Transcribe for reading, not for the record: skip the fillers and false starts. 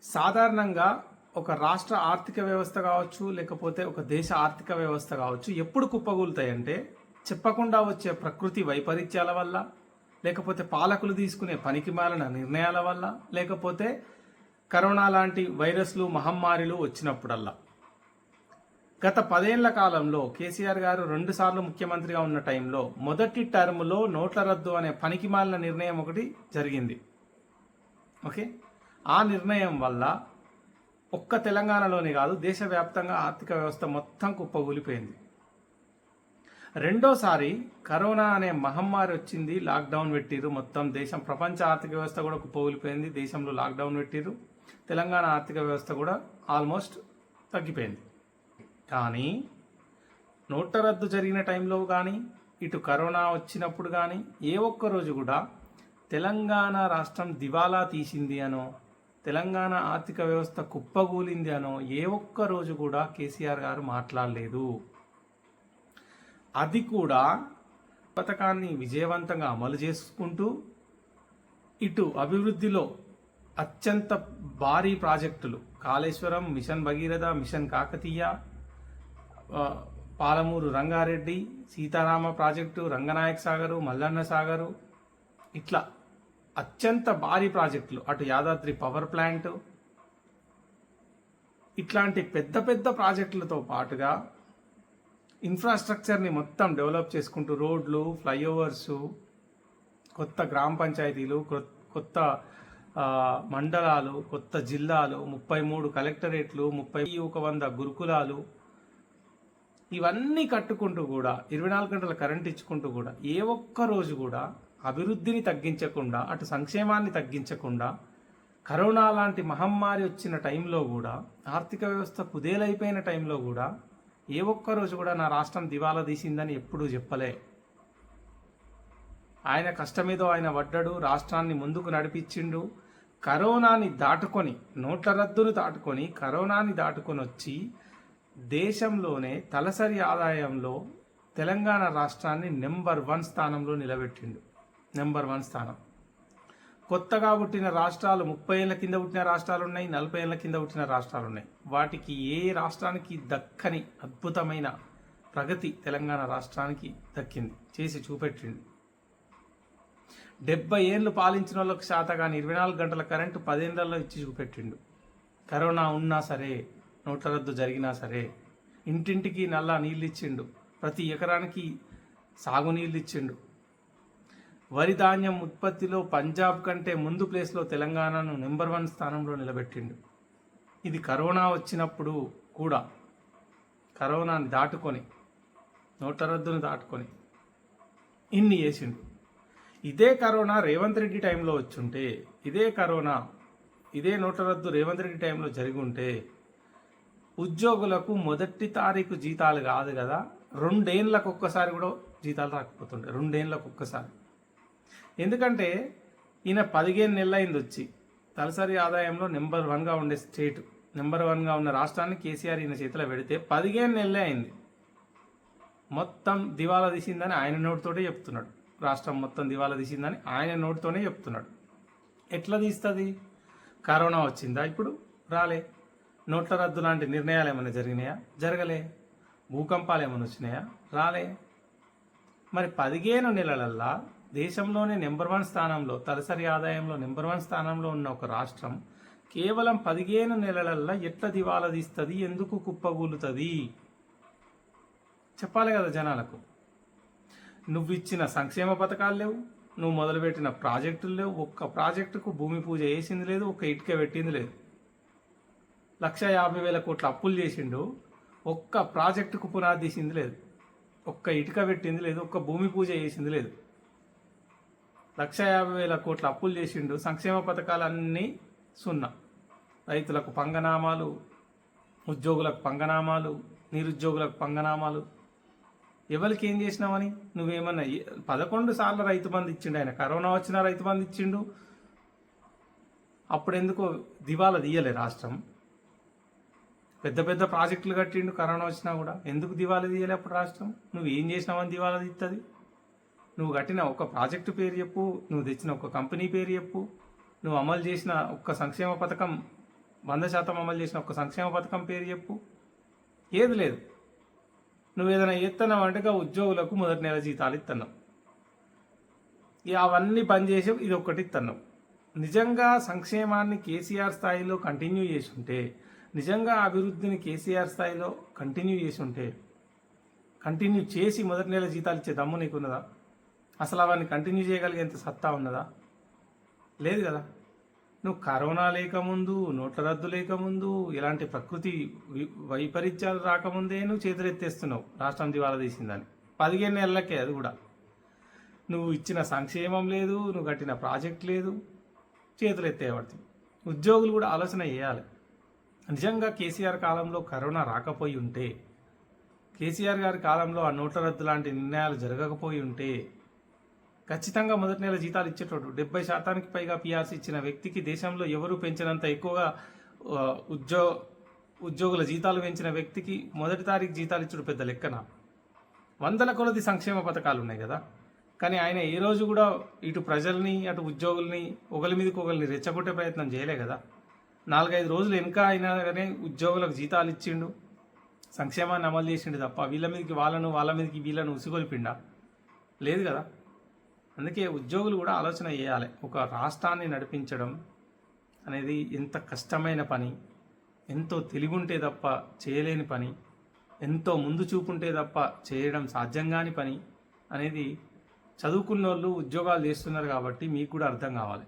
సాధారణంగా ఒక రాష్ట్ర ఆర్థిక వ్యవస్థ కావచ్చు, లేకపోతే ఒక దేశ ఆర్థిక వ్యవస్థ కావచ్చు, ఎప్పుడు కుప్పగూలుతాయంటే చెప్పకుండా వచ్చే ప్రకృతి వైపరీత్యాల వల్ల, లేకపోతే పాలకులు తీసుకునే పనికిమాలిన నిర్ణయాల వల్ల, లేకపోతే కరోనా లాంటి వైరస్లు మహమ్మారిలు వచ్చినప్పుడల్లా. గత 10 ఏళ్ల కాలంలో కేసీఆర్ గారు 2 సార్లు ముఖ్యమంత్రిగా ఉన్న టైంలో మొదటి టర్మ్లో నోట్ల రద్దు అనే పనికిమాలిన నిర్ణయం ఒకటి జరిగింది. ఓకే, ఆ నిర్ణయం వల్ల ఒక్క తెలంగాణలోనే కాదు, దేశవ్యాప్తంగా ఆర్థిక వ్యవస్థ మొత్తం కుప్పగూలిపోయింది. రెండోసారి కరోనా అనే మహమ్మారి వచ్చింది, లాక్డౌన్ పెట్టిరు, మొత్తం దేశం ప్రపంచ ఆర్థిక వ్యవస్థ కూడా కుప్పగూలిపోయింది. దేశంలో లాక్డౌన్ పెట్టిరు, తెలంగాణ ఆర్థిక వ్యవస్థ కూడా ఆల్మోస్ట్ తగ్గిపోయింది. కానీ నోట్ల రద్దు జరిగిన టైంలో కానీ, ఇటు కరోనా వచ్చినప్పుడు కానీ ఏ ఒక్క రోజు కూడా తెలంగాణ రాష్ట్రం దివాలా తీసింది అనో, తెలంగాణ ఆర్థిక వ్యవస్థ కుప్పగూలింది అనో ఏ ఒక్క రోజు కూడా కేసీఆర్ గారు మాట్లాడలేదు. అది కూడా పథకాన్ని విజయవంతంగా అమలు చేసుకుంటూ ఇటు అభివృద్ధిలో అత్యంత భారీ ప్రాజెక్టులు Kaleshwaram, mission Bhagiratha, mission Kakatiya, Palamuru Rangareddy, Seetharama project, Ranganayaka Sagar, Mallanna Sagar, ఇట్లా అత్యంత భారీ ప్రాజెక్టులు, అటు యాదాద్రి పవర్ ప్లాంట్, ఇట్లాంటి పెద్ద పెద్ద ప్రాజెక్టులతో పాటుగా ఇన్ఫ్రాస్ట్రక్చర్ని మొత్తం డెవలప్ చేసుకుంటూ రోడ్లు, ఫ్లైఓవర్స్, కొత్త గ్రామ పంచాయతీలు, కొత్త మండలాలు, కొత్త జిల్లాలు, 33 కలెక్టరేట్లు, 100 గురుకులాలు, ఇవన్నీ కట్టుకుంటూ కూడా 24 గంటల కరెంట్ ఇచ్చుకుంటూ కూడా ఏ ఒక్క రోజు కూడా అభివృద్ధిని తగ్గించకుండా, అటు సంక్షేమాన్ని తగ్గించకుండా, కరోనా లాంటి మహమ్మారి వచ్చిన టైంలో కూడా, ఆర్థిక వ్యవస్థ కుదేలైపోయిన టైంలో కూడా ఏ ఒక్క రోజు కూడా నా రాష్ట్రం దివాలా తీసిందని ఎప్పుడూ చెప్పలే. ఆయన కష్టమేదో ఆయన పడ్డాడు, రాష్ట్రాన్ని ముందుకు నడిపించిండు. కరోనాని దాటుకొని, నోట్ల రద్దును దాటుకొని, కరోనాని దాటుకొని వచ్చి దేశంలోనే తలసరి ఆదాయంలో తెలంగాణ రాష్ట్రాన్ని నెంబర్ 1 స్థానంలో నిలబెట్టిండు. నెంబర్ 1 స్థానం. కొత్తగా పుట్టిన రాష్ట్రాలు 30 ఏళ్ల కింద పుట్టిన రాష్ట్రాలు ఉన్నాయి, 40 ఏళ్ల కింద పుట్టిన రాష్ట్రాలు ఉన్నాయి. వాటికి ఏ రాష్ట్రానికి దక్కని అద్భుతమైన ప్రగతి తెలంగాణ రాష్ట్రానికి దక్కింది, చేసి చూపెట్టింది. 70 ఏళ్ళు పాలించిన వాళ్ళకు శాతగాని 24 గంటల కరెంటు 10 ఏళ్లలో ఇచ్చి చూపెట్టిండు. కరోనా ఉన్నా సరే, నోట్ల రద్దు జరిగినా సరే, ఇంటింటికి నల్లా నీళ్ళు ఇచ్చిండు, ప్రతి ఎకరానికి సాగునీళ్ళు ఇచ్చిండు. వరి ధాన్యం ఉత్పత్తిలో పంజాబ్ కంటే ముందు ప్లేస్లో తెలంగాణను నెంబర్ 1 స్థానంలో నిలబెట్టిండు. ఇది కరోనా వచ్చినప్పుడు కూడా, కరోనాని దాటుకొని, నోట్ల రద్దును దాటుకొని ఇన్ని చేసిండు. ఇదే కరోనా రేవంత్ రెడ్డి టైంలో వచ్చుంటే, ఇదే కరోనా, ఇదే నోట్ల రద్దు రేవంత్ రెడ్డి టైంలో జరిగి ఉంటే ఉద్యోగులకు మొదటి తారీఖు జీతాలు కాదు కదా, 2 ఏళ్ళకు ఒక్కసారి కూడా జీతాలు రాకపోతుండే. 2 ఏళ్ళకు ఒక్కసారి. ఎందుకంటే ఈయన 15 నెలలు అయింది వచ్చి, తలసరి ఆదాయంలో నెంబర్ 1గా ఉండే స్టేట్, నెంబర్ 1గా ఉన్న రాష్ట్రాన్ని కేసీఆర్ ఈయన చేతిలో పెడితే 15 నెలలే అయింది. మొత్తం దివాలా తీసిందని ఆయన నోటితోటే చెప్తున్నాడు. రాష్ట్రం మొత్తం దివాలా తీసిందని ఆయన నోటితోనే చెప్తున్నాడు. ఎట్లా తీస్తుంది? కరోనా వచ్చిందా? ఇప్పుడు రాలే. నోట్ల రద్దు లాంటి నిర్ణయాలు ఏమైనా జరిగినాయా? జరగలే. భూకంపాలు ఏమైనా వచ్చినాయా? రాలే. మరి 15 నెలలల్లా దేశంలోనే నెంబర్ 1 స్థానంలో, తలసరి ఆదాయంలో నెంబర్ 1 స్థానంలో ఉన్న ఒక రాష్ట్రం కేవలం 15 నెలలల్లా ఎట్లా దివాలా తీస్తుంది? ఎందుకు కుప్పగూలుతుంది? చెప్పాలి కదా జనాలకు. నువ్వు ఇచ్చిన సంక్షేమ పథకాలు లేవు, నువ్వు మొదలుపెట్టిన ప్రాజెక్టులు లేవు, ఒక్క ప్రాజెక్టుకు భూమి పూజ చేసింది లేదు, ఒక్క ఇటుక పెట్టింది లేదు. 1,50,000 కోట్ల అప్పులు చేసిండు, ఒక్క ప్రాజెక్టుకు పునాది తీసింది లేదు, ఒక్క ఇటుక పెట్టింది లేదు, ఒక్క భూమి పూజ చేసింది లేదు. 1,50,000 కోట్ల అప్పులు చేసిండు, సంక్షేమ పథకాలన్నీ సున్నా. రైతులకు పంగనామాలు, ఉద్యోగులకు పంగనామాలు, నిరుద్యోగులకు పంగనామాలు. ఎవరికి ఏం చేసినామని? నువ్వేమన్నా 11 సార్లు రైతు బంధు ఇచ్చిండు ఆయన. కరోనా వచ్చినా రైతు బంధు ఇచ్చిండు. అప్పుడెందుకో దివాలా తీయలే రాష్ట్రం? పెద్ద పెద్ద ప్రాజెక్టులు కట్టిండు, కరోనా వచ్చినా కూడా. ఎందుకు దివాలా తీయలే అప్పుడు రాష్ట్రం? నువ్వు ఏం చేసినావని దివాలా తీస్తుంది? నువ్వు కట్టిన ఒక ప్రాజెక్టు పేరు చెప్పు, నువ్వు తెచ్చిన ఒక కంపెనీ పేరు చెప్పు, నువ్వు అమలు చేసిన ఒక్క సంక్షేమ పథకం 100% అమలు చేసిన ఒక సంక్షేమ పథకం పేరు చెప్పు. ఏది లేదు. నువ్వు ఏదైనా ఎత్తన్నావు అంటే ఉద్యోగులకు మొదటి నెల జీతాలు ఇస్తున్నావు. ఇక అవన్నీ బంద్ చేసి ఇది ఒక్కటి ఇస్తున్నావు. నిజంగా సంక్షేమాన్ని కేసీఆర్ స్థాయిలో కంటిన్యూ చేసి ఉంటే, నిజంగా అభివృద్ధిని కేసీఆర్ స్థాయిలో కంటిన్యూ చేసి మొదటి నెల జీతాలు ఇచ్చే దమ్ము నీకున్నదా? అసలు అవన్నీ కంటిన్యూ చేయగలిగేంత సత్తా ఉన్నదా? లేదు కదా. నువ్వు కరోనా లేకముందు, నోట్ల రద్దు లేకముందు, ఇలాంటి ప్రకృతి వైపరీత్యాలు రాకముందే నువ్వు చేతులెత్తేస్తున్నావు రాష్ట్రం దివాలా తీసిందని. 15 నెలలకే. అది కూడా నువ్వు ఇచ్చిన సంక్షేమం లేదు, నువ్వు కట్టిన ప్రాజెక్ట్ లేదు, చేతులు ఎత్తేయబడుతుంది. ఉద్యోగులు కూడా ఆలోచన చేయాలి. నిజంగా కేసీఆర్ కాలంలో కరోనా రాకపోయి ఉంటే, కేసీఆర్ గారి కాలంలో ఆ నోట్ల రద్దు లాంటి నిర్ణయాలు జరగకపోయి ఉంటే ఖచ్చితంగా మొదటి నెల జీతాలు ఇచ్చేటోడు. 70% పైగా పిఆర్సీ ఇచ్చిన వ్యక్తికి దేశంలో ఎవరు పెంచినంత ఎక్కువగా ఉద్యోగుల జీతాలు పెంచిన వ్యక్తికి మొదటి తారీఖు జీతాలు ఇచ్చుడు పెద్ద లెక్కన. 100 కొలది సంక్షేమ పథకాలు ఉన్నాయి కదా. కానీ ఆయన ఏ రోజు కూడా ఇటు ప్రజల్ని అటు ఉద్యోగుల్ని ఒకరి మీదకి ఒకరిని రెచ్చగొట్టే ప్రయత్నం చేయలే కదా. 4-5 రోజులు వెనుక అయినాగానే ఉద్యోగులకు జీతాలు ఇచ్చిండు, సంక్షేమాన్ని అమలు చేసిండు తప్ప వీళ్ళ మీదకి వాళ్ళ మీదకి వీళ్ళను ఉసిగొలిపిండా? లేదు కదా. అందుకే ఉద్యోగులు కూడా ఆలోచన చేయాలి. ఒక రాష్ట్రాన్ని నడిపించడం అనేది ఎంత కష్టమైన పని, ఎంతో తెలివుంటే తప్ప చేయలేని పని, ఎంతో ముందు చూపుంటే తప్ప చేయడం సాధ్యం కాని పని అనేది చదువుకున్న వాళ్ళు ఉద్యోగాలు చేస్తున్నారు కాబట్టి మీకు కూడా అర్థం కావాలి.